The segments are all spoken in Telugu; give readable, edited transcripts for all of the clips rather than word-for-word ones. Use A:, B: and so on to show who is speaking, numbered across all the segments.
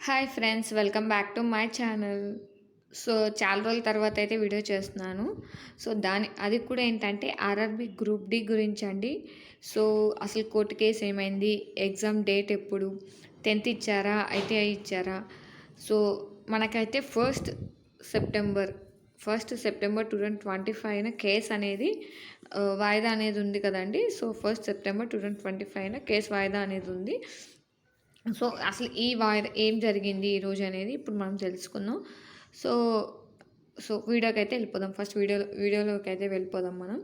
A: Hi friends, welcome back to my channel. So చాలా రోజుల తర్వాత అయితే వీడియో చేస్తున్నాను. సో అది కూడా ఏంటంటే ఆర్ఆర్బి గ్రూప్ డి గురించి అండి. సో అసలు కోర్టు కేసు ఏమైంది, ఎగ్జామ్ డేట్ ఎప్పుడు, 10th ఇచ్చారా, ఐటీఐ ఇచ్చారా. సో మనకైతే సెప్టెంబర్ 2025న కేసు అనేది వాయిదా అనేది ఉంది కదండి. సో సెప్టెంబర్ 2025న కేసు వాయిదా అనేది ఉంది. సో అసలు ఈ వాయిదా ఏం జరిగింది ఈరోజు అనేది ఇప్పుడు మనం తెలుసుకుందాం. సో సో వీడియోకి అయితే వెళ్ళిపోదాం. ఫస్ట్ వీడియోలోకి అయితే వెళ్ళిపోదాం మనం.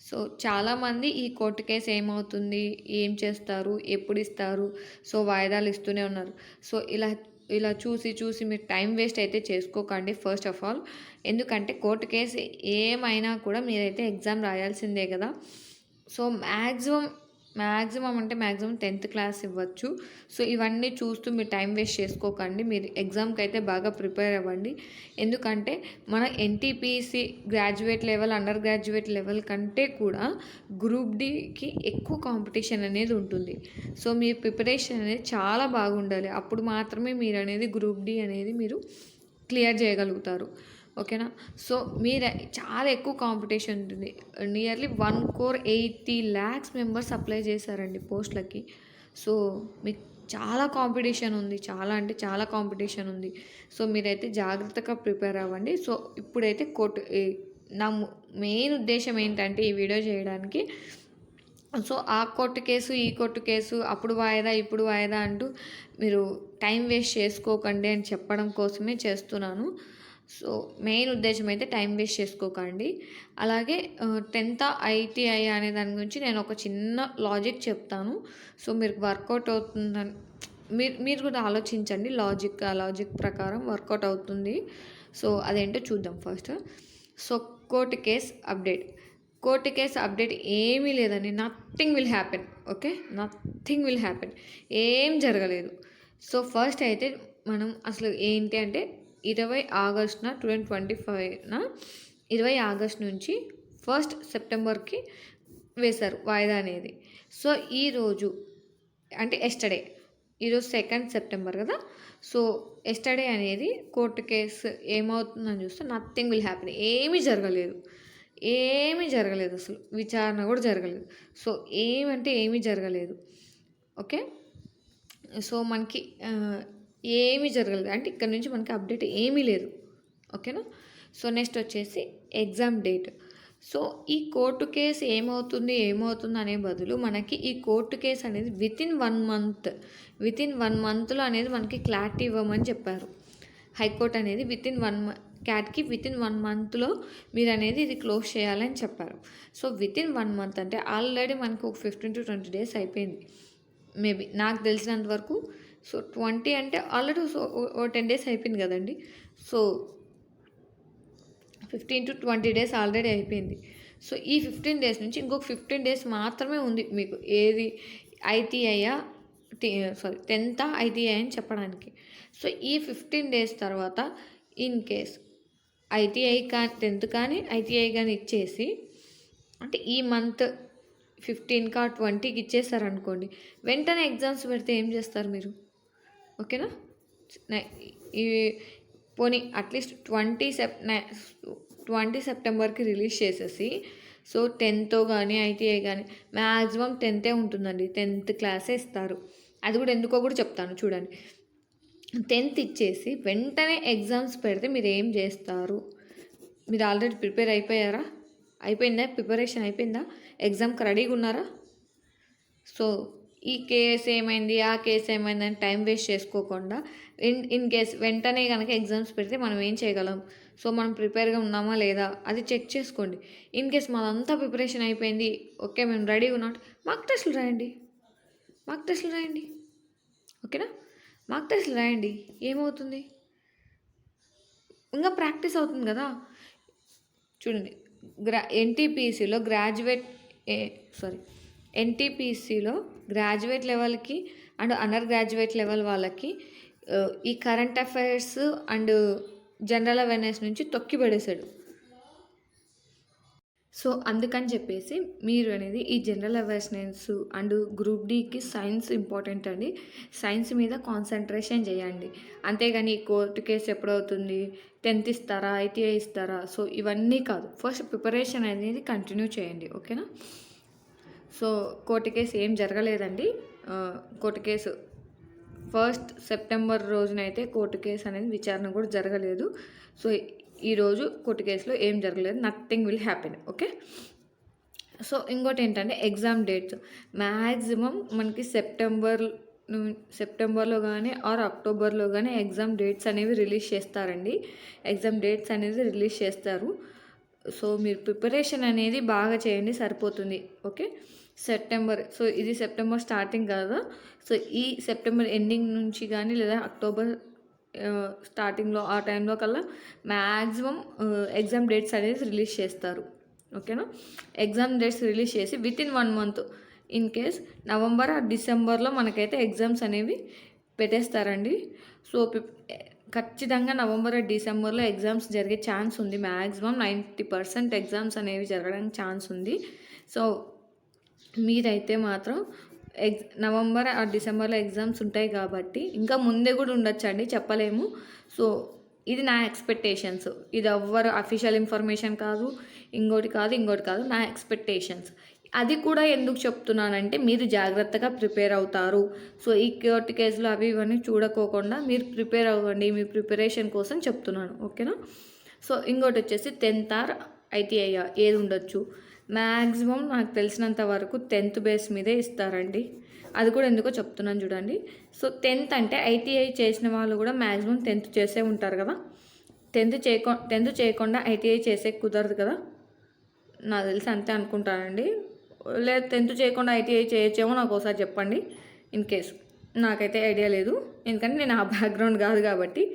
A: సో చాలామంది ఈ కోర్టు కేసు ఏమవుతుంది, ఏం చేస్తారు, ఎప్పుడు ఇస్తారు, సో వాయిదాలు ఇస్తూనే ఉన్నారు. సో ఇలా ఇలా చూసి చూసి మీరు టైం వేస్ట్ అయితే చేసుకోకండి ఫస్ట్ ఆఫ్ ఆల్. ఎందుకంటే కోర్టు కేసు ఏమైనా కూడా మీరైతే ఎగ్జామ్ రాయాల్సిందే కదా. సో మ్యాక్సిమం అంటే మ్యాక్సిమం 10th క్లాస్ ఇవ్వచ్చు. సో ఇవన్నీ చూస్తూ మీరు టైం వేస్ట్ చేసుకోకండి. మీరు ఎగ్జామ్కి అయితే బాగా ప్రిపేర్ అవ్వండి. ఎందుకంటే మన NTPC graduate level, under graduate level కంటే కూడా గ్రూప్ డికి ఎక్కువ కాంపిటీషన్ అనేది ఉంటుంది. సో మీ ప్రిపరేషన్ అనేది చాలా బాగుండాలి. అప్పుడు మాత్రమే మీరు అనేది గ్రూప్ డి అనేది మీరు క్లియర్ చేయగలుగుతారు. ఓకేనా. సో మీరు చాలా ఎక్కువ కాంపిటీషన్ ఉంటుంది. నియర్లీ 1,80,00,000 మెంబర్స్ అప్లై చేశారండి పోస్టులకి. సో మీకు చాలా కాంపిటీషన్ ఉంది, చాలా అంటే చాలా కాంపిటీషన్ ఉంది. సో మీరైతే జాగ్రత్తగా ప్రిపేర్ అవ్వండి. సో ఇప్పుడైతే నా మెయిన్ ఉద్దేశం ఏంటంటే ఈ వీడియో చేయడానికి, సో ఆ కోర్టు కేసు, ఈ కోర్టు కేసు, అప్పుడు వాయిదా ఇప్పుడు వాయిదా అంటూ మీరు టైం వేస్ట్ చేసుకోకండి అని చెప్పడం కోసమే చేస్తున్నాను. సో మెయిన్ ఉద్దేశం అయితే టైం వేస్ట్ చేసుకోకండి. అలాగే 10th ఐటీఐ అనే దాని గురించి నేను ఒక చిన్న లాజిక్ చెప్తాను. సో మీరు వర్కౌట్ అవుతుందని మీరు కూడా ఆలోచించండి. లాజిక్ ప్రకారం వర్కౌట్ అవుతుంది. సో అదేంటో చూద్దాం first. So court case update ఏమీ లేదండి. Nothing will happen. Okay, nothing will happen. ఏం జరగలేదు. సో ఫస్ట్ అయితే మనం అసలు ఏంటి అంటే 20 ఆగస్టున 2025న 20 ఆగస్ట్ నుంచి 1 సెప్టెంబర్కి వేశారు వాయిదా అనేది. సో ఈరోజు అంటే ఈరోజు 2 సెప్టెంబర్ కదా. సో ఎస్టర్డే అనేది కోర్టు కేసు ఏమవుతుందని చూస్తే నథింగ్ విల్ హ్యాపెన్. ఏమీ జరగలేదు అసలు. విచారణ కూడా జరగలేదు. సో ఏమీ జరగలేదు. ఓకే. సో మనకి ఏమీ జరగలేదు అంటే ఇక్కడ నుంచి మనకి అప్డేట్ ఏమీ లేదు. ఓకేనా. సో నెక్స్ట్ వచ్చేసి ఎగ్జామ్ డేట్. సో ఈ కోర్టు కేసు ఏమవుతుంది అనే బదులు మనకి ఈ కోర్టు కేసు అనేది వితిన్ 1 మంత్లో అనేది మనకి క్లారిటీ ఇవ్వమని చెప్పారు హైకోర్టు అనేది. క్యాట్కి వితిన్ 1 మంత్లో మీరు అనేది ఇది క్లోజ్ చేయాలని చెప్పారు. సో వితిన్ 1 మంత్ అంటే ఆల్రెడీ మనకు ఒక 15 to 20 days అయిపోయింది మేబీ, నాకు తెలిసినంత వరకు. సో 20 అంటే ఆల్రెడీ ఓ 10 days అయిపోయింది కదండి. సో 15 to 20 days ఆల్రెడీ అయిపోయింది. సో ఈ 15 days నుంచి ఇంకొక 15 days మాత్రమే ఉంది మీకు. ఏది ఐటీఐయా 10th ఐటీఐ అని చెప్పడానికి. సో ఈ 15 days తర్వాత ఇన్ కేస్ ఐటీఐ కానీ 10th కానీ ఐటీఐ కానీ ఇచ్చేసి అంటే ఈ మంత్ 15కా 20కి ఇచ్చేస్తారనుకోండి, వెంటనే ఎగ్జామ్స్ పెడితే ఏం చేస్తారు మీరు? ఓకేనా. ఈ పోనీ అట్లీస్ట్ 20 సెప్టెంబర్కి రిలీజ్ చేసేసి, సో 10th కానీ ఐటీఐ కానీ మ్యాక్సిమం 10th ఉంటుందండి. 10th క్లాసే ఇస్తారు. అది కూడా ఎందుకో కూడా చెప్తాను చూడండి. 10th ఇచ్చేసి వెంటనే ఎగ్జామ్స్ పెడితే మీరు ఏం చేస్తారు? మీరు ఆల్రెడీ ప్రిపేర్ అయిపోయారా? అయిపోయిందా? ప్రిపరేషన్ అయిపోయిందా? ఎగ్జామ్కి రెడీగా ఉన్నారా? సో ఈ కేసు ఏమైంది, ఆ కేసు ఏమైంది అని టైం వేస్ట్ చేసుకోకుండా ఇన్ కేస్ వెంటనే కనుక ఎగ్జామ్స్ పెడితే మనం ఏం చేయగలం? సో మనం ప్రిపేర్గా ఉన్నామా లేదా అది చెక్ చేసుకోండి. ఇన్ కేస్ మాదంతా ప్రిపరేషన్ అయిపోయింది, ఓకే మేము రెడీగా ఉన్నాం, మాక్ టెస్టులు రాయండి. ఓకేనా. మాక్ టెస్టులు రాయండి. ఏమవుతుంది? ఇంకా ప్రాక్టీస్ అవుతుంది కదా. చూడండి, ఎన్టీపీసీలో గ్రాడ్యుయేట్ లెవెల్కి అండ్ అండర్ గ్రాడ్యుయేట్ లెవెల్ వాళ్ళకి ఈ current affairs and general awareness నుంచి తొక్కి పడేశాడు. సో, అందుకని చెప్పేసి మీరు అనేది ఈ జనరల్ అవేర్‌నెస్ అండ్ గ్రూప్ డీకి సైన్స్ ఇంపార్టెంట్ అండి. సైన్స్ మీద కాన్సంట్రేషన్ చేయండి. అంతేగాని ఈ కోర్టు కేస్ ఎప్పుడవుతుంది, 10th ఇస్తారా, ఐటీఐ ఇస్తారా, సో ఇవన్నీ కాదు. ఫస్ట్ ప్రిపరేషన్ అనేది కంటిన్యూ చేయండి. ఓకేనా? సో, కోర్టు కేసు ఏం జరగలేదండి. కోర్టు కేసు 1st సెప్టెంబర్ రోజునైతే కోర్టు కేసు అనేది విచారణ కూడా జరగలేదు. సో, ఈరోజు కోర్టు కేసులో ఏం జరగలేదు. Nothing will happen. Okay. So, ఇంకోటి ఏంటంటే ఎగ్జామ్ డేట్స్ మ్యాక్సిమం మనకి సెప్టెంబర్లో కానీ ఆర్ అక్టోబర్లో కానీ ఎగ్జామ్ డేట్స్ అనేవి రిలీజ్ చేస్తారండి. ఎగ్జామ్ డేట్స్ అనేది రిలీజ్ చేస్తారు. సో, మీరు ప్రిపరేషన్ అనేది బాగా చేయండి, సరిపోతుంది. ఓకే. సో ఇది సెప్టెంబర్ స్టార్టింగ్ కదా. సో ఈ సెప్టెంబర్ ఎండింగ్ నుంచి కానీ లేదా అక్టోబర్ స్టార్టింగ్లో ఆ టైంలో కల్లా మ్యాక్సిమం ఎగ్జామ్ డేట్స్ అనేది రిలీజ్ చేస్తారు. ఓకేనా? ఎగ్జామ్ డేట్స్ రిలీజ్ చేసి within 1 month in case November are డిసెంబర్లో మనకైతే ఎగ్జామ్స్ అనేవి పెట్టేస్తారండి. సో ఖచ్చితంగా నవంబర్ డిసెంబర్లో ఎగ్జామ్స్ జరిగే ఛాన్స్ ఉంది. మ్యాక్సిమం 90% ఎగ్జామ్స్ అనేవి జరగడానికి ఛాన్స్ ఉంది. సో మీరైతే మాత్రం నవంబర్ ఆ డిసెంబర్లో ఎగ్జామ్స్ ఉంటాయి కాబట్టి ఇంకా ముందే కూడా ఉండొచ్చండి, చెప్పలేము. సో ఇది నా ఎక్స్పెక్టేషన్స్. ఇది ఎవ్వరు అఫీషియల్ ఇన్ఫర్మేషన్ కాదు, ఇంకోటి కాదు, నా ఎక్స్పెక్టేషన్స్. అది కూడా ఎందుకు చెప్తున్నానంటే మీరు జాగ్రత్తగా ప్రిపేర్ అవుతారు. సో ఈ కోర్టు కేసులు అవి ఇవన్నీ చూడకోకుండా మీరు ప్రిపేర్ అవ్వండి. మీ ప్రిపరేషన్ కోసం చెప్తున్నాను. ఓకేనా? సో ఇంకోటి వచ్చేసి 10th ఆర్ ఐటీఐ ఏది ఉండొచ్చు. మ్యాక్సిమం నాకు తెలిసినంత వరకు 10th బేస్ మీదే ఇస్తారండి. అది కూడా ఎందుకో చెప్తున్నాను చూడండి. సో 10th అంటే ఐటీఐ చేసిన వాళ్ళు కూడా మ్యాక్సిమం 10th చేసే ఉంటారు కదా. 10th చేయకుండా ఐటీఐ చేసే కుదరదు కదా, నాకు తెలిసి అంతే అనుకుంటానండి. లేదు 10th చేయకుండా ఐటీఐ చేయొచ్చేమో నాకు ఒకసారి చెప్పండి ఇన్ కేస్. నాకైతే ఐడియా లేదు, ఎందుకంటే నేను ఆ బ్యాక్గ్రౌండ్ కాదు కాబట్టి.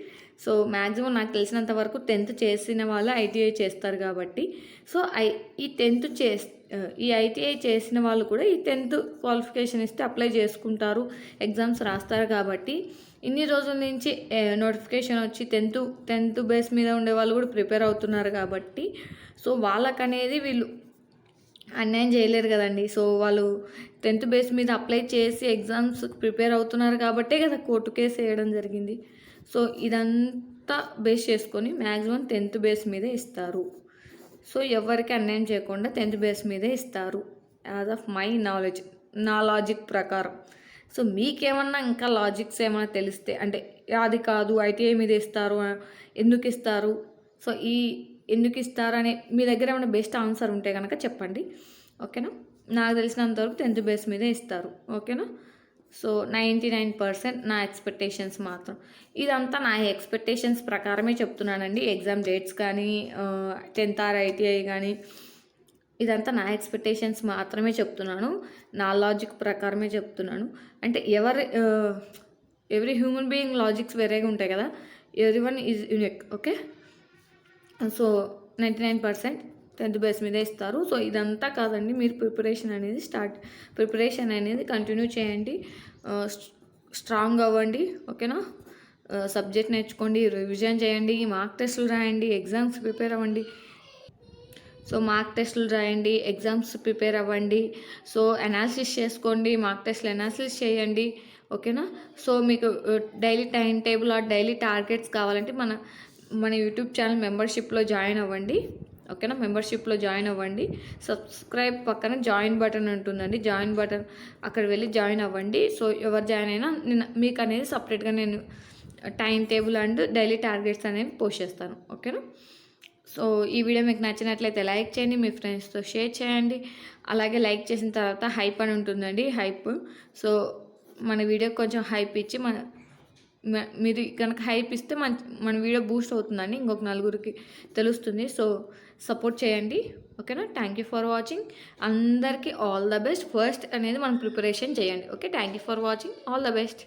A: సో మ్యాక్సిమం నాకు తెలిసినంత వరకు 10th చేసిన వాళ్ళు ఐటీఐ చేస్తారు కాబట్టి. సో ఈ ఐటీఐ చేసిన వాళ్ళు కూడా ఈ 10th క్వాలిఫికేషన్ ఇస్తే అప్లై చేసుకుంటారు, ఎగ్జామ్స్ రాస్తారు కాబట్టి. ఇన్ని రోజుల నుంచి నోటిఫికేషన్ వచ్చి 10th బేస్ మీద ఉండే వాళ్ళు కూడా ప్రిపేర్ అవుతున్నారు కాబట్టి. సో వాళ్ళకనేది వీళ్ళు అన్యాయం చేయలేరు కదండి. సో వాళ్ళు 10th బేస్ మీద అప్లై చేసి ఎగ్జామ్స్ ప్రిపేర్ అవుతున్నారు కాబట్టే కదా కోర్టు కేసు వేయడం జరిగింది. సో ఇదంతా బేస్ చేసుకొని మ్యాక్సిమం 10th బేస్ మీదే ఇస్తారు. సో ఎవరికి అన్యాయం చేయకుండా 10th బేస్ మీదే ఇస్తారు యాజ్ ఆఫ్ మై నాలెడ్జ్, నా లాజిక్ ప్రకారం. సో మీకేమన్నా ఇంకా లాజిక్స్ ఏమైనా తెలిస్తే, అంటే అది కాదు ఐటీఐ మీద ఇస్తారు, ఎందుకు ఇస్తారు, సో ఎందుకు ఇస్తారు అనే మీ దగ్గర ఏమైనా బెస్ట్ ఆన్సర్ ఉంటే కనుక చెప్పండి. ఓకేనా? నాకు తెలిసినంతవరకు 10th బేస్ మీదే ఇస్తారు. ఓకేనా? సో 99% నా ఎక్స్పెక్టేషన్స్ మాత్రం. ఇదంతా నా ఎక్స్పెక్టేషన్స్ ప్రకారమే చెప్తున్నానండి. ఎగ్జామ్ డేట్స్ కానీ 10th ఆర్ ఐటీఐ కానీ ఇదంతా నా ఎక్స్పెక్టేషన్స్ మాత్రమే చెప్తున్నాను, నా లాజిక్ ప్రకారమే చెప్తున్నాను. అంటే ఎవ్రీ హ్యూమన్ బీయింగ్ లాజిక్స్ వేరేగా ఉంటాయి కదా, everyone is unique. Okay. So 99% 10th base మీదే ఇస్తారు. సో ఇదంతా కాదండి, మీరు ప్రిపరేషన్ అనేది కంటిన్యూ చేయండి, స్ట్రాంగ్ అవ్వండి. ఓకేనా? సబ్జెక్ట్ నేర్చుకోండి, రివిజన్ చేయండి, మార్క్ టెస్టులు రాయండి, ఎగ్జామ్స్ ప్రిపేర్ అవ్వండి. సో మార్క్ టెస్టులు రాయండి, ఎగ్జామ్స్ ప్రిపేర్ అవ్వండి. సో అనాలిసిస్ చేసుకోండి, మార్క్ టెస్ట్లు అనాలిసిస్ చేయండి. ఓకేనా? సో మీకు daily time table or daily targets కావాలంటే మన యూట్యూబ్ ఛానల్ మెంబర్షిప్లో జాయిన్ అవ్వండి. ఓకేనా? మెంబర్షిప్లో జాయిన్ అవ్వండి. సబ్స్క్రైబ్ పక్కన జాయిన్ బటన్ ఉంటుందండి, జాయిన్ బటన్ అక్కడ వెళ్ళి జాయిన్ అవ్వండి. సో ఎవరు జాయిన్ అయినా మీకు అనేది సపరేట్గా నేను time table and daily targets అనేవి పోస్ట్ చేస్తాను. ఓకేనా? సో ఈ వీడియో మీకు నచ్చినట్లయితే లైక్ చేయండి, మీ ఫ్రెండ్స్తో షేర్ చేయండి. అలాగే లైక్ చేసిన తర్వాత హైప్ అని ఉంటుందండి, హైప్. సో మన వీడియోకి కొంచెం హైప్ ఇచ్చి మీరు కనుక హైప్ ఇస్తే మన వీడియో బూస్ట్ అవుతుందండి, ఇంకొక నలుగురికి తెలుస్తుంది. సో సపోర్ట్ చేయండి. ఓకేనా? Thank you for watching. అందరికీ ఆల్ ద బెస్ట్. ఫస్ట్ అనేది మనం ప్రిపరేషన్ చేయండి. Okay, thank you for watching. All the best.